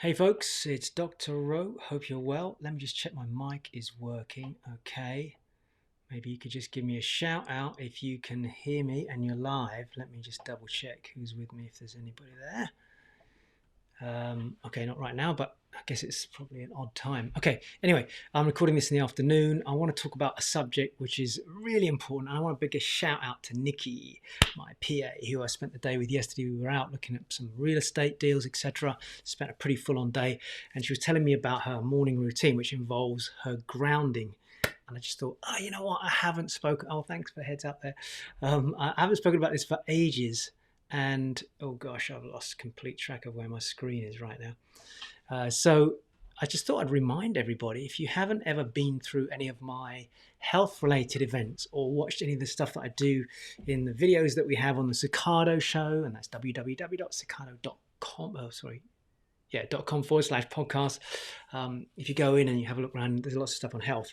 Hey folks, it's Dr. Rowe. Hope you're well. Let me just check my mic is working. Okay. Maybe you could just give me a shout out if you can hear me and you're live. Let me just double check who's with me, if there's anybody there. Okay, not right now, but I guess it's probably an odd time. Okay, anyway, I'm recording this in the afternoon. I want to talk about a subject which is really important. And I want to big a shout out to Nicky, my PA, who I spent the day with yesterday. We were out looking at some real estate deals, etc. Spent a pretty full-on day, and she was telling me about her morning routine, which involves her grounding. And I just thought, oh, you know what? I haven't spoken. Oh, thanks for the heads up there. I haven't spoken about this for ages. And oh gosh, I've lost complete track of where my screen is right now. So I just thought I'd remind everybody, if you haven't ever been through any of my health related events or watched any of the stuff that I do in the videos that we have on the Seekardo show, and that's www.seekardo.com. .com/podcast. If you go in and you have a look around, there's lots of stuff on health.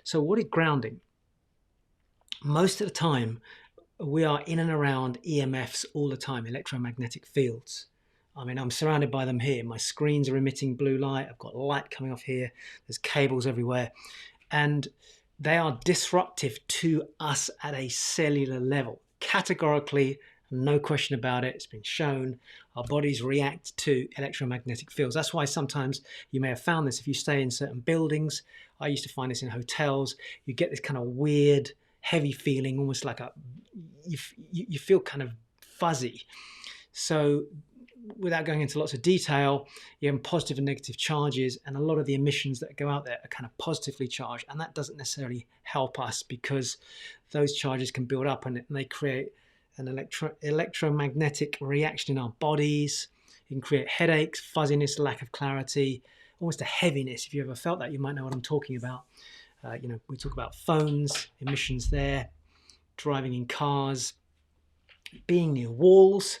So what is grounding? Most of the time, we are in and around EMFs all the time, electromagnetic fields. I mean, I'm surrounded by them here. My screens are emitting blue light. I've got light coming off here. There's cables everywhere. And they are disruptive to us at a cellular level. Categorically, no question about it. It's been shown. Our bodies react to electromagnetic fields. That's why sometimes you may have found this if you stay in certain buildings. I used to find this in hotels. You get this kind of weird, heavy feeling, almost like you feel kind of fuzzy. So without going into lots of detail, you have positive and negative charges, and a lot of the emissions that go out there are kind of positively charged, and that doesn't necessarily help us because those charges can build up and they create an electromagnetic reaction in our bodies. It can create headaches, fuzziness, lack of clarity, almost a heaviness. If you ever felt that, you might know what I'm talking about. We talk about phones, emissions there, driving in cars, being near walls,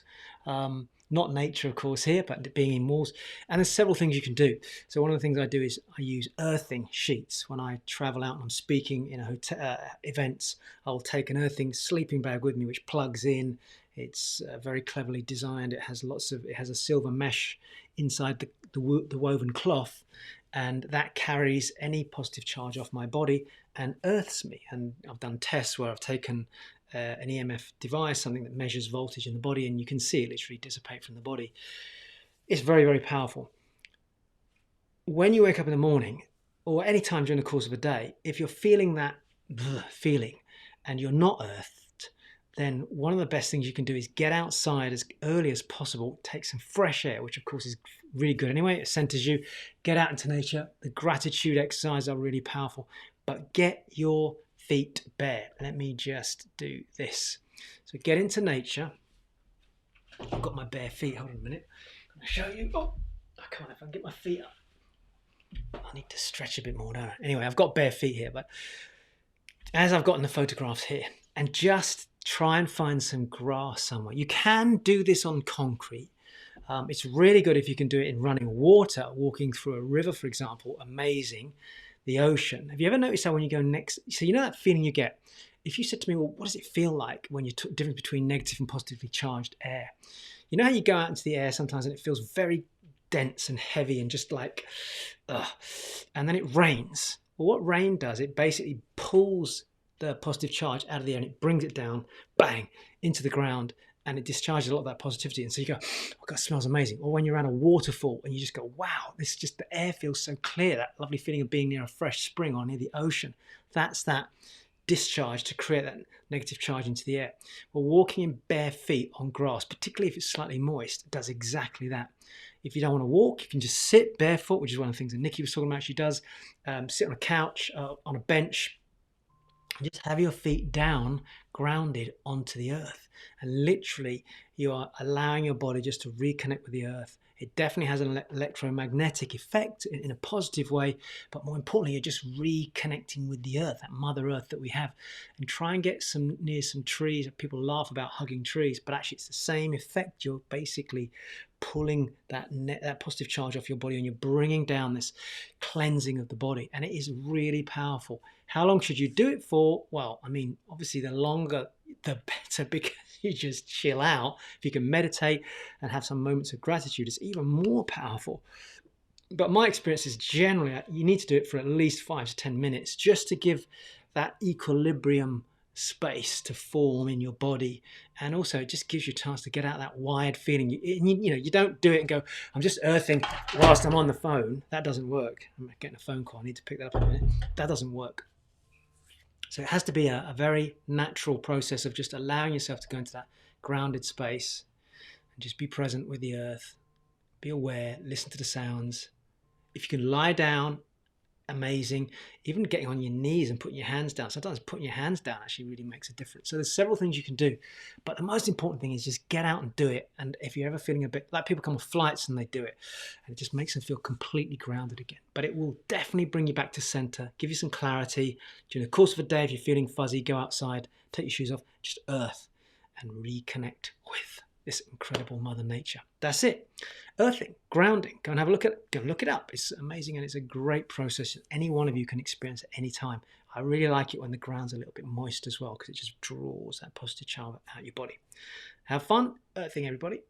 not nature, of course, here, but being in walls. And there's several things you can do. So one of the things I do is I use earthing sheets. When I travel out and I'm speaking in a hotel events, I'll take an earthing sleeping bag with me, which plugs in. It's very cleverly designed. It has a silver mesh inside the woven cloth, and that carries any positive charge off my body and earths me. And I've done tests where I've taken an EMF device, something that measures voltage in the body, and you can see it literally dissipate from the body. It's very, very powerful. When you wake up in the morning, or any time during the course of a day, if you're feeling that feeling and you're not earthed, then one of the best things you can do is get outside as early as possible, take some fresh air, which of course is really good anyway. It centers you. Get out into nature. The gratitude exercises are really powerful, but get your feet bare. Let me just do this. So get into nature. I've got my bare feet. Hold on a minute. I'm going to show you. Oh, I can't. If I can get my feet up, I need to stretch a bit more, don't I? Anyway, I've got bare feet here, but as I've got in the photographs here, and just try and find some grass somewhere. You can do this on concrete. It's really good if you can do it in running water, walking through a river, for example. Amazing. The ocean. Have you ever noticed how when you go next, so you know that feeling you get? If you said to me, well, what does it feel like when you difference between negative and positively charged air? You know how you go out into the air sometimes and it feels very dense and heavy and just like, and then it rains. Well, what rain does, it basically pulls the positive charge out of the air and it brings it down, bang, into the ground, and it discharges a lot of that positivity. And so you go, oh God, it smells amazing. Or when you're around a waterfall and you just go, wow, this is just, the air feels so clear. That lovely feeling of being near a fresh spring or near the ocean. That's that discharge to create that negative charge into the air. Well, walking in bare feet on grass, particularly if it's slightly moist, does exactly that. If you don't want to walk, you can just sit barefoot, which is one of the things that Nicky was talking about. She does sit on a couch, on a bench, and just have your feet down, grounded onto the earth. And literally, you are allowing your body just to reconnect with the earth. It definitely has an electromagnetic effect in a positive way, but more importantly, you're just reconnecting with the earth, that Mother Earth that we have. And try and get near some trees. People laugh about hugging trees, but actually it's the same effect. You're basically pulling that positive charge off your body, and you're bringing down this cleansing of the body, and it is really powerful. How long should you do it for? Well, I mean, obviously the longer the better, because you just chill out. If you can meditate and have some moments of gratitude, it's even more powerful. But my experience is generally you need to do it for at least 5 to 10 minutes just to give that equilibrium space to form in your body, and also it just gives you a chance to get out that wired feeling. You don't do it and go, I'm just earthing whilst I'm on the phone. That doesn't work. I'm getting a phone call, I need to pick that up in a minute. That doesn't work. So it has to be a very natural process of just allowing yourself to go into that grounded space and just be present with the earth, be aware, listen to the sounds. If you can lie down, amazing. Even getting on your knees and putting your hands down. Sometimes putting your hands down actually really makes a difference. So there's several things you can do. But the most important thing is just get out and do it. And if you're ever feeling a bit like, people come on flights and they do it, and it just makes them feel completely grounded again. But it will definitely bring you back to center, give you some clarity. During the course of a day, if you're feeling fuzzy, go outside, take your shoes off, just earth and reconnect with this incredible Mother Nature. That's it. Earthing, grounding. Go and have a look at it. Go and look it up. It's amazing, and it's a great process that any one of you can experience at any time. I really like it when the ground's a little bit moist as well, because it just draws that positive charm out of your body. Have fun earthing, everybody.